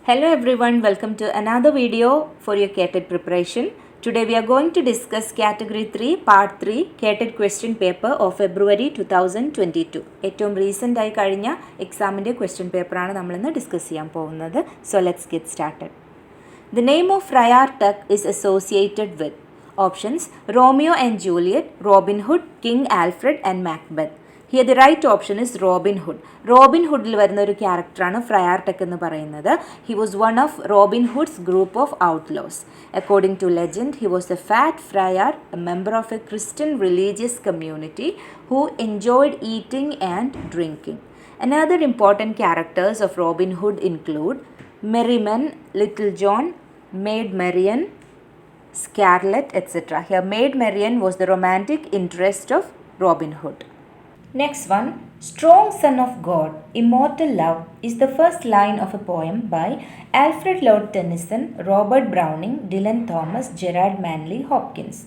Hello everyone, welcome to another video for your KTET preparation. Today we are going to discuss Category 3 Part 3 KTET question paper of February 2022. ഏറ്റവും recent ആയി കഴിഞ്ഞ എക്സാമിൻ്റെ question പേപ്പറാണ് നമ്മളിന്ന് discuss ചെയ്യാൻ പോകുന്നത്. So let's get started. The name of Friar Tuck is associated with options Romeo and Juliet, Robin Hood, King Alfred and Macbeth. Here the right option is Robin Hood. Robin Hoodil വരുന്ന ഒരു ക്യാരക്ടറാണ് fryer tech എന്ന് പറയുന്നത്. He was one of Robin Hood's group of outlaws. According to legend, he was a fat friar, a member of a Christian religious community who enjoyed eating and drinking. Another important characters of Robin Hood include Merriman, Little John, Maid Marian, Scarlet, etc. Here Maid Marian was the romantic interest of Robin Hood. Next one, Strong Son of God, Immortal Love is the first line of a poem by Alfred Lord Tennyson, Robert Browning, Dylan Thomas, Gerard Manley Hopkins.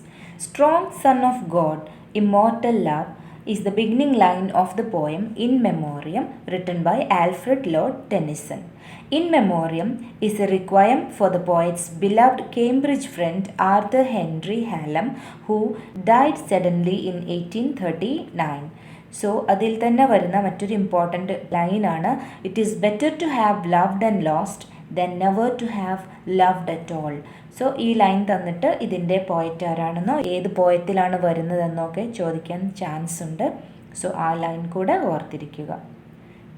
Strong Son of God, Immortal Love is the beginning line of the poem In Memoriam written by Alfred Lord Tennyson. In Memoriam is a requiem for the poet's beloved Cambridge friend Arthur Henry Hallam, who died suddenly in 1839. So അതിൽ തന്നെ വരുന്ന മറ്റൊരു important ലൈനാണ് it is better to have loved and lost than never to have loved at all. So ഈ line തന്നിട്ട് ഇതിൻ്റെ poet ആരാണെന്നോ ഏത് പോയത്തിലാണ് വരുന്നതെന്നൊക്കെ ചോദിക്കാൻ ചാൻസ് ഉണ്ട്. സോ ആ ലൈൻ കൂടെ ഓർത്തിരിക്കുക.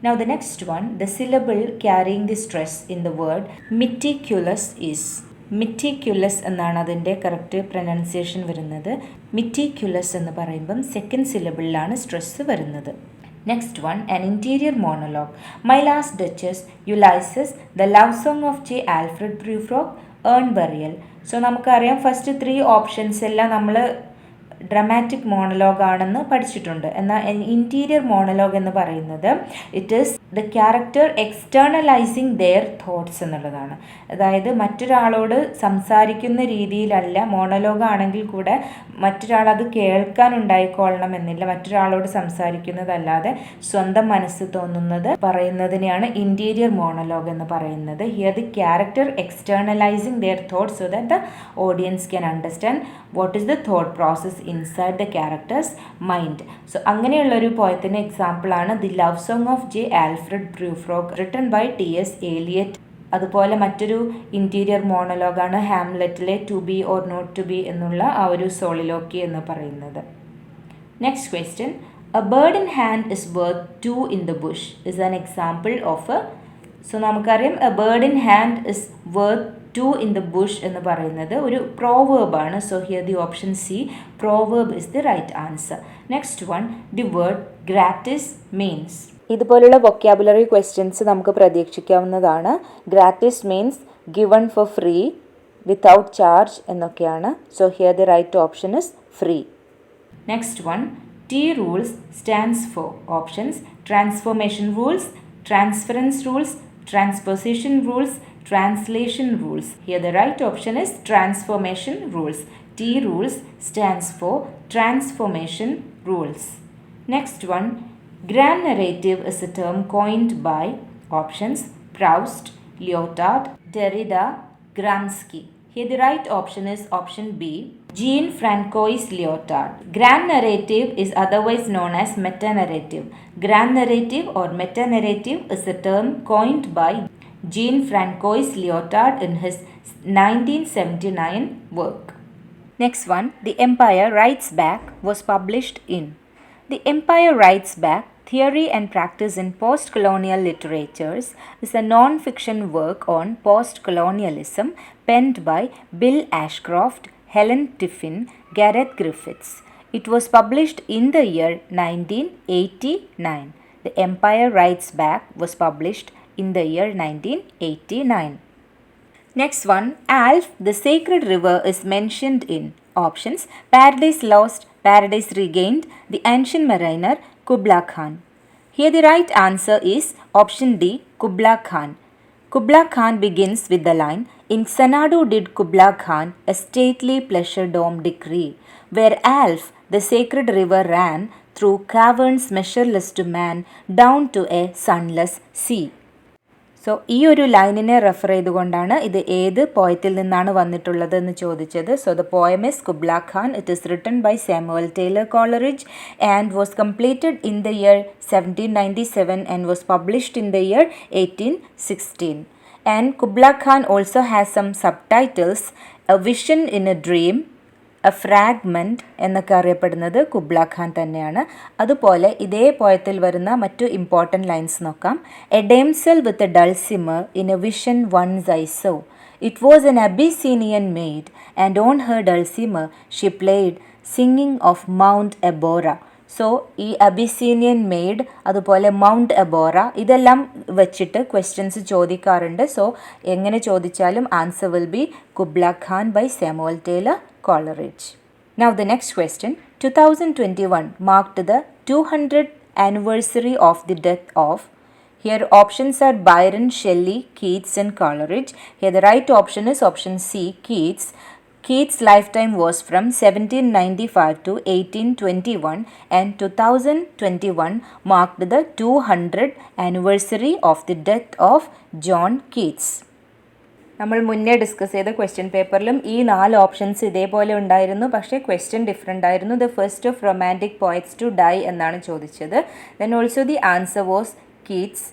Now the next one, the syllable carrying the stress in the word meticulous is. Meticulous എന്നാണ് അതിൻ്റെ കറക്റ്റ് പ്രൊനൗൺസിയേഷൻ വരുന്നത്. മെറ്റിക്യുലസ് എന്ന് പറയുമ്പം സെക്കൻഡ് സിലബിളിലാണ് സ്ട്രെസ് വരുന്നത്. Next one, an interior monologue. My Last Duchess, Ulysses, The Love Song of J. Alfred Prufrock, Urn Burial. So നമുക്കറിയാം first 3 options എല്ലാം നമ്മൾ dramatic monologue ആണെന്ന് പഠിച്ചിട്ടുണ്ട്. എന്നാൽ ഇൻറ്റീരിയർ മോണലോഗ് എന്ന് പറയുന്നത് it is the character externalising their thoughts എന്നുള്ളതാണ്. അതായത് മറ്റൊരാളോട് സംസാരിക്കുന്ന രീതിയിലല്ല, മോണലോഗ് ആണെങ്കിൽ കൂടെ മറ്റൊരാൾ അത് കേൾക്കാനുണ്ടായിക്കൊള്ളണം എന്നില്ല, മറ്റൊരാളോട് സംസാരിക്കുന്നതല്ലാതെ സ്വന്തം മനസ്സ് തോന്നുന്നത് പറയുന്നതിനെയാണ് ഇൻറ്റീരിയർ മോണലോഗ് എന്ന് പറയുന്നത്. Here the character externalising their thoughts so that the audience can understand what is the thought process inside the character's mind. So അങ്ങനെയുള്ളൊരു പോയത്തിൻ്റെ എക്സാമ്പിളാണ് the love song of J Alfred Prufrock written by T.S. Eliot. അതുപോലെ മറ്റൊരു interior മോണലോഗാണ് ഹാംലെറ്റിലെ to be or not to be എന്നുള്ള ആ ഒരു സോളിലോക്കി എന്ന് പറയുന്നത്. Next question, a bird in hand is worth 2 in the bush is an example of a. So നമുക്കറിയാം a bird in hand is worth 2 in the bush എന്ന് പറയുന്നത് ഒരു പ്രോവേർബാണ്. So here the option C, proverb is the right answer. Next one, the word gratis means. ഇതുപോലുള്ള vocabulary questions നമുക്ക് പ്രതീക്ഷിക്കാവുന്നതാണ്. Gratis means given for free, without charge എന്നൊക്കെയാണ്. So here the right option is free. Next one, T rules stands for options transformation rules, transference rules, transposition rules, translation rules. Here the right option is transformation rules. T rules stands for transformation rules. Next one, grand narrative is a term coined by options Proust, Lyotard, Derrida, Gramsci. Here the right option is option B, Jean-Francois Lyotard. Grand narrative is otherwise known as meta-narrative. Grand narrative or meta-narrative is a term coined by Jean-Francois Lyotard in his 1979 work. Next one, The Empire Writes Back was published in. The Empire Writes Back, Theory and Practice in Postcolonial Literatures is a non-fiction work on postcolonialism penned by Bill Ashcroft, Helen Tiffin, Gareth Griffiths. It was published in the year 1989. The Empire Writes Back was published in the year 1989. Next one, Alf, the Sacred River is mentioned in options Paradise Lost, Paradise Regained, The Ancient Mariner, Kubla Khan. Here the right answer is option D, Kubla Khan. Kubla Khan begins with the line, In Xanadu did Kubla Khan a stately pleasure dome decree, where Alf, the sacred river, ran through caverns measureless to man down to a sunless sea. So ഈ ഒരു ലൈനിനെ refer ചെയ്തുകൊണ്ടാണ് ഇത് ഏത് പോയത്തിൽ നിന്നാണ് വന്നിട്ടുള്ളത് എന്ന് ചോദിച്ചത്. So the poem is Kubla Khan. It is written by Samuel Taylor Coleridge and was completed in the year 1797 and was published in the year 1816. And Kubla Khan also has some subtitles, A Vision in a Dream, A Fragment എന്നൊക്കെ അറിയപ്പെടുന്നത് കുബ്ല ഖാൻ തന്നെയാണ്. അതുപോലെ ഇതേ പോയത്തിൽ വരുന്ന മറ്റു important lines നോക്കാം. A damsel with a dulcimer in a vision once I saw. It was an Abyssinian maid and on her dulcimer she played singing of Mount Abora. So ഈ അബിസീനിയൻ മെയ്ഡ് അതുപോലെ Mount Abora ഇതെല്ലാം വെച്ചിട്ട് questions ചോദിക്കാറുണ്ട്. So എങ്ങനെ ചോദിച്ചാലും answer will be Kubla Khan by Samuel Taylor Coleridge. Now the next question. 2021 marked the 200th anniversary of the death of. Here options are Byron, Shelley, Keats and Coleridge. Here the right option is option C, Keats. Keats' lifetime was from 1795 to 1821 and 2021 marked the 200th anniversary of the death of John Keats. നമ്മൾ മുന്നേ discuss ചെയ്ത question പേപ്പറിലും ഈ 4 options ഇതേപോലെ ഉണ്ടായിരുന്നു. പക്ഷേ question different ആയിരുന്നു. The first of romantic poets to die എന്നാണ് ചോദിച്ചത്. Then also the answer was Keats.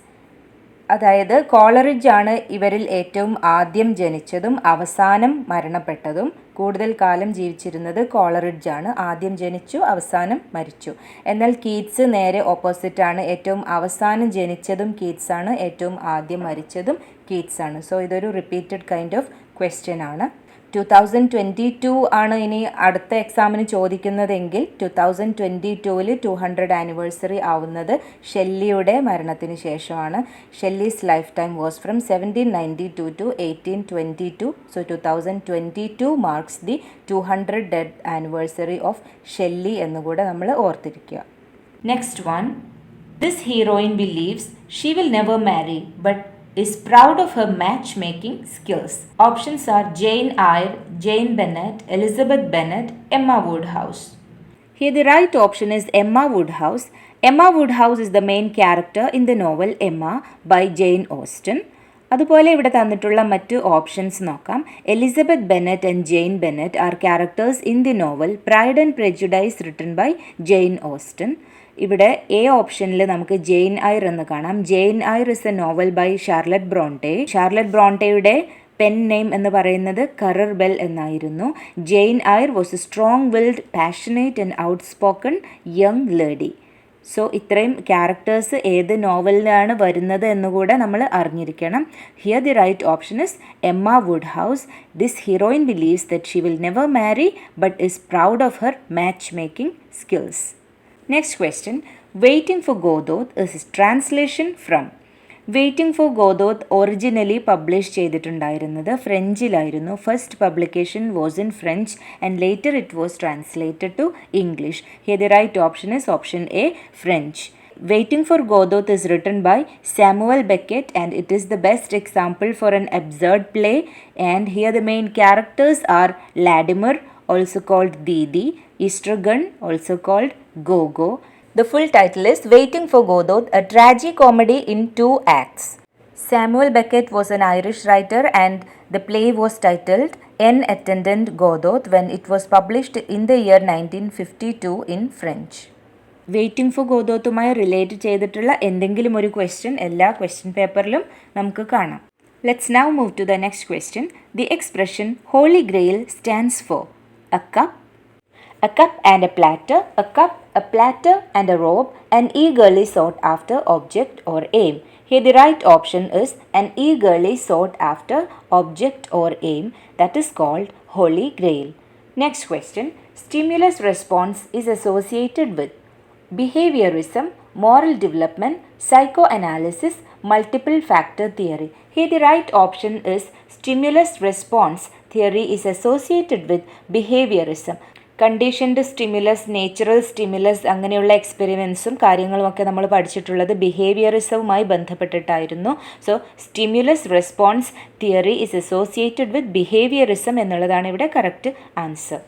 അതായത് കോളറിഡ്ജ് ആണ് ഇവരിൽ ഏറ്റവും ആദ്യം ജനിച്ചതും അവസാനം മരണപ്പെട്ടതും. കൂടുതൽ കാലം ജീവിച്ചിരുന്നത് കോളറിഡ്ജ് ആണ്. ആദ്യം ജനിച്ചു, അവസാനം മരിച്ചു. എന്നാൽ കീറ്റ്സ് നേരെ ഓപ്പോസിറ്റ് ആണ്. ഏറ്റവും അവസാനം ജനിച്ചതും കീറ്റ്സ് ആണ്, ഏറ്റവും ആദ്യം മരിച്ചതും കീറ്റ്സ് ആണ്. സോ ഇതൊരു റിപ്പീറ്റഡ് കൈൻഡ് ഓഫ് ക്വസ്റ്റ്യൻ ആണ്. 2022 ആണ് ഇനി അടുത്ത എക്സാമിന് ചോദിക്കുന്നതെങ്കിൽ 2022-ൽ 200 ആനിവേഴ്സറി ആവുന്നത് ഷെല്ലിയുടെ മരണത്തിന് ശേഷമാണ്. Shelley's life time was from 1792 to 1822. So 2022 marks the 200 death anniversary of Shelley എന്നുകൂടെ നമ്മൾ ഓർത്തിരിക്കുക. Next one. This heroine believes she will never marry but is proud of her matchmaking skills. Options are Jane Eyre, Jane Bennet, Elizabeth Bennet, Emma Woodhouse. Here the right option is Emma Woodhouse. Emma Woodhouse is the main character in the novel Emma by Jane Austen. അതുപോലെ ഇവിടെ തന്നിട്ടുള്ള മറ്റ് options നോക്കാം. Elizabeth Bennet and Jane Bennet are characters in the novel Pride and Prejudice written by Jane Austen. ഇവിടെ A ഓപ്ഷനിൽ നമുക്ക് Jane Eyre എന്ന് കാണാം. Jane Eyre is a novel by Charlotte Bronte. Charlotte ബ്രോണ്ടെയുടെ പെൻ നെയിം എന്ന് പറയുന്നത് Currer Bell എന്നായിരുന്നു. Jane Eyre was a strong willed, passionate and outspoken young lady. So ഇത്രയും ക്യാരക്ടേഴ്സ് ഏത് നോവലിലാണ് വരുന്നത് എന്നുകൂടെ നമ്മൾ അറിഞ്ഞിരിക്കണം. Here the right option is Emma Woodhouse. This heroine believes that she will never marry but is proud of her match making skills. Next question. Waiting for Godot is translation from. Waiting for Godot originally published ചെയ്തിട്ടുണ്ടായിരുന്നത് ഫ്രഞ്ചിലായിരുന്നു. First publication was in French and later it was translated to English. Here the right option is option A, French. Waiting for Godot is written by Samuel Beckett and it is the best example for an absurd play. And here the main characters are Latimer, also called Didi, Estragon, also called Gogo. The full title is Waiting for Godot, a tragicomedy in 2 acts. Samuel Beckett was an Irish writer and the play was titled En Attendant Godot when it was published in the year 1952 in French. Waiting for ഗോദോത്തുമായി relate ചെയ്തിട്ടുള്ള എന്തെങ്കിലും ഒരു question എല്ലാ question പേപ്പറിലും നമുക്ക് കാണാം. Let's now move to the next question. The expression holy grail stands for a cup and a platter, a cup, a platter and a robe, an eagerly sought after object or aim. Here the right option is an eagerly sought after object or aim, that is called Holy Grail. Next question. Stimulus response is associated with behaviorism, moral development, psychoanalysis, multiple factor theory. Here the right option is stimulus response theory is associated with behaviorism. Conditioned stimulus, natural stimulus അങ്ങനെയുള്ള എക്സ്പെരിമെൻസും കാര്യങ്ങളുമൊക്കെ നമ്മൾ പഠിച്ചിട്ടുള്ളത് ബിഹേവിയറിസവുമായി ബന്ധപ്പെട്ടിട്ടായിരുന്നു. So stimulus response theory is associated with behaviourism എന്നുള്ളതാണ് ഇവിടെ correct answer.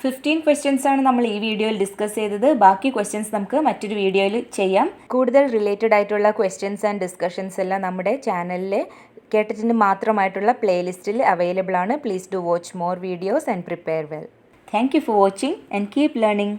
15 questions ആണ് നമ്മൾ ഈ വീഡിയോയിൽ ഡിസ്കസ് ചെയ്തത്. ബാക്കി ക്വസ്റ്റ്യൻസ് നമുക്ക് മറ്റൊരു വീഡിയോയിൽ ചെയ്യാം. കൂടുതൽ റിലേറ്റഡ് ആയിട്ടുള്ള ക്വസ്റ്റ്യൻസ് ആൻഡ് ഡിസ്കഷൻസ് എല്ലാം നമ്മുടെ ചാനലിലെ കേട്ടറ്റിന് മാത്രമായിട്ടുള്ള പ്ലേലിസ്റ്റിൽ അവൈലബിൾ ആണ്. Please do watch more videos and prepare well. Thank you for watching and keep learning.